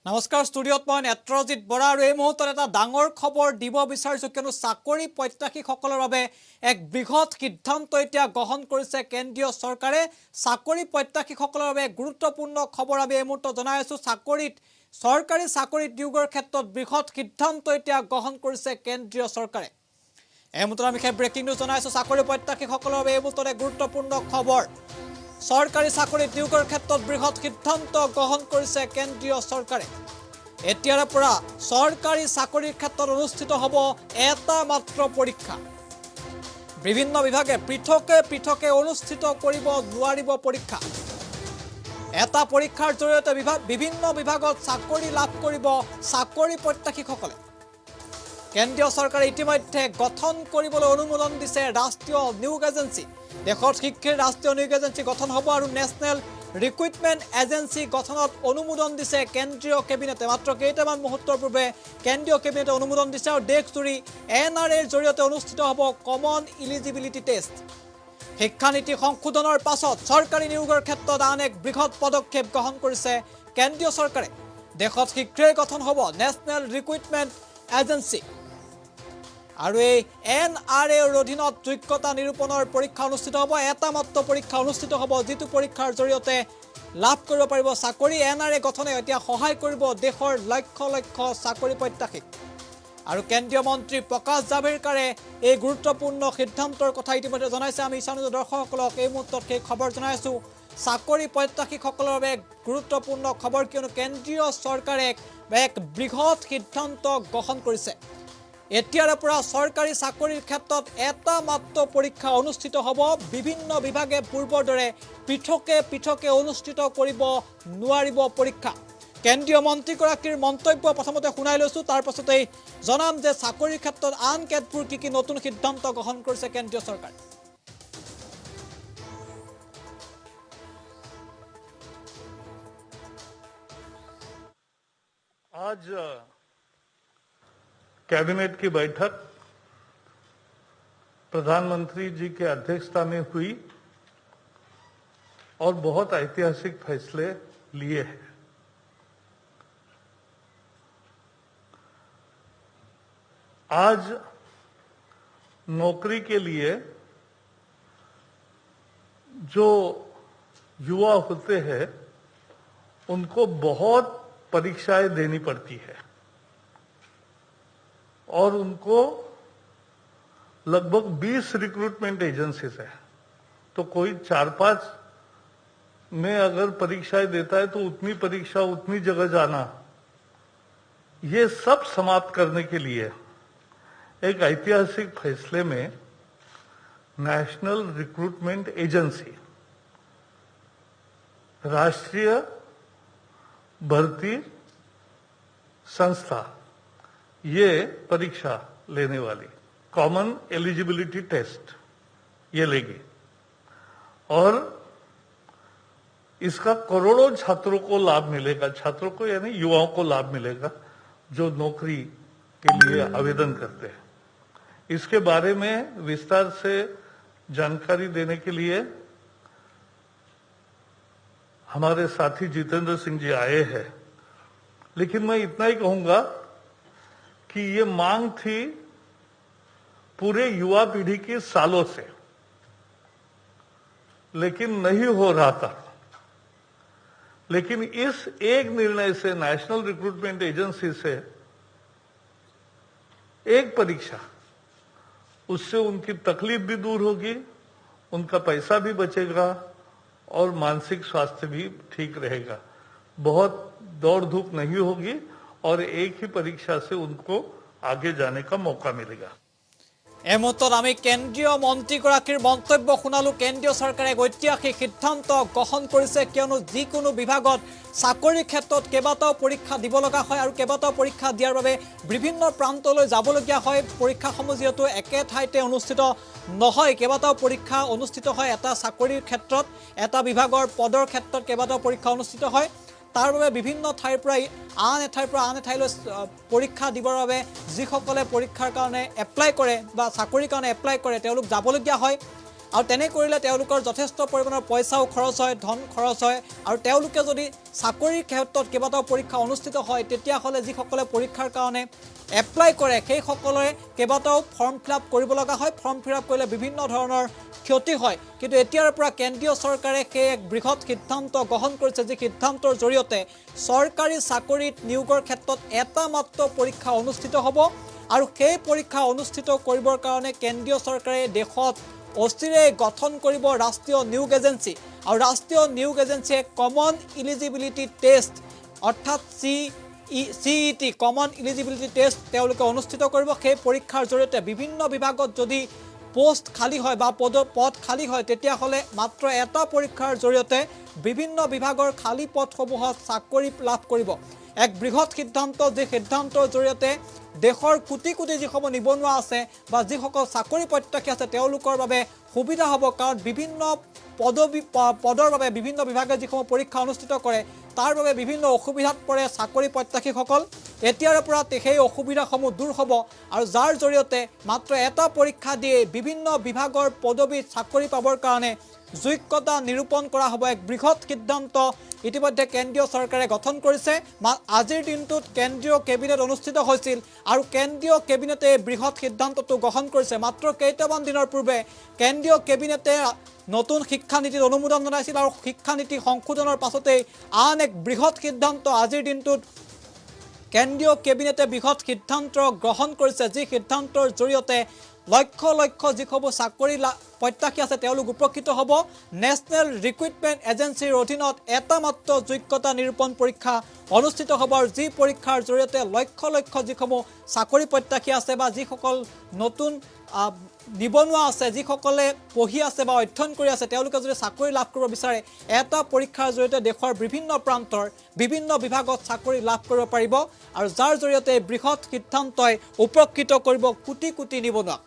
নমস্কাৰ ষ্টুডিঅ'ত মই নেত্ৰজিৎ বৰা আৰু এই মুহূৰ্তত এটা ডাঙৰ খবৰ দিব বিচাৰিছোঁ কিয়নো চাকৰি প্ৰত্যাশীসকলৰ বাবে এক বৃহৎ সিদ্ধান্ত এতিয়া গ্ৰহণ কৰিছে কেন্দ্ৰীয় চৰকাৰে চাকৰি প্ৰত্যাশীসকলৰ বাবে গুৰুত্বপূৰ্ণ খবৰ আমি এই মুহূৰ্তত জনাই আছোঁ চৰকাৰী চাকৰি নিয়োগৰ ক্ষেত্ৰত বৃহৎ সিদ্ধান্ত এতিয়া গ্ৰহণ কৰিছে কেন্দ্ৰীয় চৰকাৰে এই মুহূৰ্তত আমি ব্ৰেকিং নিউজ জনাই আছোঁ চাকৰি প্ৰত্যাশীসকলৰ বাবে এই মুহূৰ্তত এক গুৰুত্বপূৰ্ণ খবৰ চৰকাৰী চাকৰি নিয়োগৰ ক্ষেত্ৰত বৃহৎ সিদ্ধান্ত গ্ৰহণ কৰিছে কেন্দ্ৰীয় চৰকাৰে এতিয়াৰ পৰা চৰকাৰী চাকৰিৰ ক্ষেত্ৰত অনুষ্ঠিত হ'ব এটা মাত্ৰ পৰীক্ষা বিভিন্ন বিভাগে পৃথকে অনুষ্ঠিত কৰিব নোৱাৰিব পৰীক্ষা এটা পৰীক্ষাৰ জৰিয়তে বিভিন্ন বিভাগত চাকৰি লাভ কৰিব চাকৰি প্ৰত্যাশীসকলে কেন্দ্ৰীয় চৰকাৰে ইতিমধ্যে গঠন কৰিবলৈ অনুমোদন দিছে ৰাষ্ট্ৰীয় নিয়োগ এজেন্সি দেশৰ শীঘ্ৰেই ৰাষ্ট্ৰীয় নিয়োগ এজেন্সি গঠন হ'ব আৰু নেশ্যনেল ৰিক্ৰুটমেণ্ট এজেন্সি গঠনত অনুমোদন দিছে কেন্দ্ৰীয় কেবিনেটে মাত্ৰ কেইটামান মুহূৰ্তৰ পূৰ্বে কেন্দ্ৰীয় কেবিনেটে অনুমোদন দিছে আৰু দেশজুৰি এনআৰএৰ জৰিয়তে অনুষ্ঠিত হ'ব কমন ইলিজিবিলিটি টেষ্ট শিক্ষানীতি সংশোধনৰ পাছত চৰকাৰী নিয়োগৰ ক্ষেত্ৰত আন এক বৃহৎ পদক্ষেপ গ্ৰহণ কৰিছে কেন্দ্ৰীয় চৰকাৰে দেশত শীঘ্ৰেই গঠন হ'ব নেশ্যনেল ৰিক্ৰুটমেণ্ট এজেন্সি আৰু এই এনআৰএৰ অধীনত যোগ্যতা নিৰূপণৰ পৰীক্ষা অনুষ্ঠিত হ'ব এটা মাত্ৰ পৰীক্ষা অনুষ্ঠিত হ'ব যিটো পৰীক্ষাৰ জৰিয়তে লাভ কৰিব পাৰিব চাকৰি এনআৰএ গঠনে এতিয়া সহায় কৰিব দেশৰ লক্ষ লক্ষ চাকৰি প্ৰত্যাশীক আৰু কেন্দ্ৰীয় মন্ত্ৰী প্ৰকাশ জাভড়েকাৰে এই গুৰুত্বপূৰ্ণ সিদ্ধান্তৰ কথা ইতিমধ্যে জনাইছে আমি ইছানুজ দৰ্শকসকলক এই মুহূৰ্তত সেই খবৰ জনাই আছোঁ চাকৰি প্ৰত্যাশীসকলৰ বাবে গুৰুত্বপূৰ্ণ খবৰ কিয়নো কেন্দ্ৰীয় চৰকাৰে এক বৃহৎ সিদ্ধান্ত গ্ৰহণ কৰিছে এতিয়াৰ পৰা চৰকাৰী চাকৰিৰ ক্ষেত্ৰত এটা মাত্ৰ পৰীক্ষা অনুষ্ঠিত হ'ব বিভিন্ন বিভাগে পূৰ্বৰ দৰে পৃথকে অনুষ্ঠিত কৰিব নোৱাৰিব পৰীক্ষা কেন্দ্ৰীয় মন্ত্ৰীগৰাকীৰ মন্তব্য প্ৰথমতে শুনাই লৈছোঁ তাৰ পাছতেই জনাম যে চাকৰিৰ ক্ষেত্ৰত আন কেতবোৰ কি নতুন সিদ্ধান্ত গ্ৰহণ কৰিছে কেন্দ্ৰীয় চৰকাৰে आज कैबिनेट की बैठक प्रधानमंत्री जी के अध्यक्षता में हुई और बहुत ऐतिहासिक फैसले लिए हैं आज नौकरी के लिए जो युवा होते हैं उनको बहुत परीक्षाएं देनी पड़ती है और उनको लगभग 20 रिक्रूटमेंट एजेंसीज है तो कोई 4-5 में अगर परीक्षाएं देता है तो उतनी परीक्षा उतनी जगह जाना ये सब समाप्त करने के लिए एक ऐतिहासिक फैसले में नेशनल रिक्रूटमेंट एजेंसी राष्ट्रीय भर्ती संस्था ये परीक्षा लेने वाली कॉमन एलिजिबिलिटी टेस्ट ये लेगी और इसका करोड़ों छात्रों को लाभ मिलेगा छात्रों को यानी युवाओं को लाभ मिलेगा जो नौकरी के लिए आवेदन करते हैं इसके बारे में विस्तार से जानकारी देने के लिए हमारे साथी जितेंद्र सिंह जी आए हैं लेकिन मैं इतना ही कहूंगा कि ये मांग थी पूरे युवा पीढ़ी की सालों से लेकिन नहीं हो रहा था लेकिन इस एक निर्णय से नेशनल रिक्रूटमेंट एजेंसी से एक परीक्षा उससे उनकी तकलीफ भी दूर होगी उनका पैसा भी बचेगा और मानसिक स्वास्थ्य भी ठीक रहेगा बहुत दौड़ धूप नहीं होगी और एक ही परीक्षा से उनको आगे जाने का मौका मिलेगा এই মুহূৰ্তত আমি কেন্দ্ৰীয় মন্ত্ৰীগৰাকীৰ মন্তব্য শুনালো কেন্দ্ৰীয় চৰকাৰে ঐতিহাসিক সিদ্ধান্ত গ্ৰহণ কৰিছে কিয়নো যিকোনো বিভাগত চাকৰিৰ ক্ষেত্ৰত কেইবাটাও পৰীক্ষা দিব লগা হয় আৰু কেইবাটাও পৰীক্ষা দিয়াৰ বাবে বিভিন্ন প্ৰান্তলৈ যাবলগীয়া হয় পৰীক্ষাসমূহ যিহেতু একে ঠাইতে অনুষ্ঠিত নহয় কেইবাটাও পৰীক্ষা অনুষ্ঠিত হয় এটা চাকৰিৰ ক্ষেত্ৰত এটা বিভাগৰ পদৰ ক্ষেত্ৰত কেইবাটাও পৰীক্ষা অনুষ্ঠিত হয় তাৰ বাবে বিভিন্ন ঠাইৰ পৰা আন এঠাইলৈ পৰীক্ষা দিবৰ বাবে যিসকলে পৰীক্ষাৰ কাৰণে এপ্লাই কৰে বা চাকৰিৰ কাৰণে এপ্লাই কৰে তেওঁলোক যাবলগীয়া হয় আৰু তেনে কৰিলে তেওঁলোকৰ যথেষ্ট পৰিমাণৰ পইচাও খৰচ হয়, ধন খৰচ হয়। আৰু তেওঁলোকে যদি চাকৰিৰ ক্ষেত্ৰত কেইবাটাও পৰীক্ষা অনুষ্ঠিত হয় তেতিয়াহ'লে যিসকলে পৰীক্ষাৰ কাৰণে এপ্লাই কৰে সেইসকলে কেইবাটাও ফৰ্ম ফিল আপ কৰিব লগা হয়। ফৰ্ম ফিল আপ কৰিলে বিভিন্ন ধৰণৰ ক্ষতি হয়। কিন্তু এতিয়াৰ পৰা কেন্দ্ৰীয় চৰকাৰে সেই এক বৃহৎ সিদ্ধান্ত গ্ৰহণ কৰিছে, যি সিদ্ধান্তৰ জৰিয়তে চৰকাৰী চাকৰিত নিয়োগৰ ক্ষেত্ৰত এটা মাত্ৰ পৰীক্ষা অনুষ্ঠিত হ'ব। আৰু সেই পৰীক্ষা অনুষ্ঠিত কৰিবৰ কাৰণে কেন্দ্ৰীয় চৰকাৰে দেশত অচিৰেই গঠন কৰিব ৰাষ্ট্ৰীয় নিয়োগ এজেঞ্চি। আৰু ৰাষ্ট্ৰীয় নিয়োগ এজেঞ্চিয়ে কমন ইলিজিবিলিটি টেষ্ট অৰ্থাৎ CET কমন ইলিজিবিলিটি টেষ্ট তেওঁলোকে অনুষ্ঠিত কৰিব। সেই পৰীক্ষাৰ জৰিয়তে বিভিন্ন বিভাগত যদি পোষ্ট খালী হয় বা পদ খালী হয় তেতিয়াহ'লে মাত্ৰ এটা পৰীক্ষাৰ জৰিয়তে বিভিন্ন বিভাগৰ খালী পদসমূহত চাকৰি লাভ কৰিব। এক বৃহৎ সিদ্ধান্ত, যি সিদ্ধান্তৰ জৰিয়তে দেশৰ কোটি কোটি যিসমূহ নিবনুৱা আছে বা যিসকল চাকৰি প্ৰত্যাশী আছে তেওঁলোকৰ বাবে সুবিধা হ'ব। কাৰণ বিভিন্ন পদৰ বাবে বিভিন্ন বিভাগে যিসমূহ পৰীক্ষা অনুষ্ঠিত কৰে তাৰ বাবে বিভিন্ন অসুবিধাত পৰে চাকৰি প্ৰত্যাশীসকল। এতিয়াৰ পৰা সেই অসুবিধাসমূহ দূৰ হ'ব আৰু যাৰ জৰিয়তে মাত্ৰ এটা পৰীক্ষা দিয়ে বিভিন্ন বিভাগৰ পদবীত চাকৰি পাবৰ কাৰণে যোগ্যতা নিৰূপণ কৰা হ'ব। এক বৃহৎ সিদ্ধান্ত ইতিমধ্যে কেন্দ্ৰীয় চৰকাৰে গঠন কৰিছে। আজিৰ দিনটোত কেন্দ্ৰীয় কেবিনেট অনুষ্ঠিত হৈছিল আৰু কেন্দ্ৰীয় কেবিনেটে বৃহৎ সিদ্ধান্তটো গ্ৰহণ কৰিছে। মাত্ৰ কেইটামান দিনৰ পূৰ্বে কেন্দ্ৰীয় কেবিনেটে নতুন শিক্ষানীতিত অনুমোদন জনাইছিল আৰু শিক্ষানীতি সংশোধনৰ পাছতেই আন এক বৃহৎ সিদ্ধান্ত আজিৰ দিনটোত কেন্দ্ৰীয় কেবিনেটে বৃহৎ সিদ্ধান্ত গ্ৰহণ কৰিছে, যি সিদ্ধান্তৰ জৰিয়তে লক্ষ লক্ষ যিসমূহ চাকৰি প্ৰত্যাশী আছে তেওঁলোক উপকৃত হ'ব। নেশ্যনেল ৰিক্ৰুটমেণ্ট এজেঞ্চিৰ অধীনত এটা মাত্ৰ যোগ্যতা নিৰূপণ পৰীক্ষা অনুষ্ঠিত হ'ব। আৰু যি পৰীক্ষাৰ জৰিয়তে লক্ষ লক্ষ যিসমূহ চাকৰি প্ৰত্যাশী আছে বা যিসকল নতুন নিবনুৱা আছে, যিসকলে পঢ়ি আছে বা অধ্যয়ন কৰি আছে তেওঁলোকে যদি চাকৰি লাভ কৰিব বিচাৰে এটা পৰীক্ষাৰ জৰিয়তে দেশৰ বিভিন্ন প্ৰান্তৰ বিভিন্ন বিভাগত চাকৰি লাভ কৰিব পাৰিব। আৰু যাৰ জৰিয়তে বৃহৎ সিদ্ধান্তই উপকৃত কৰিব কোটি কোটি নিবনুৱাক।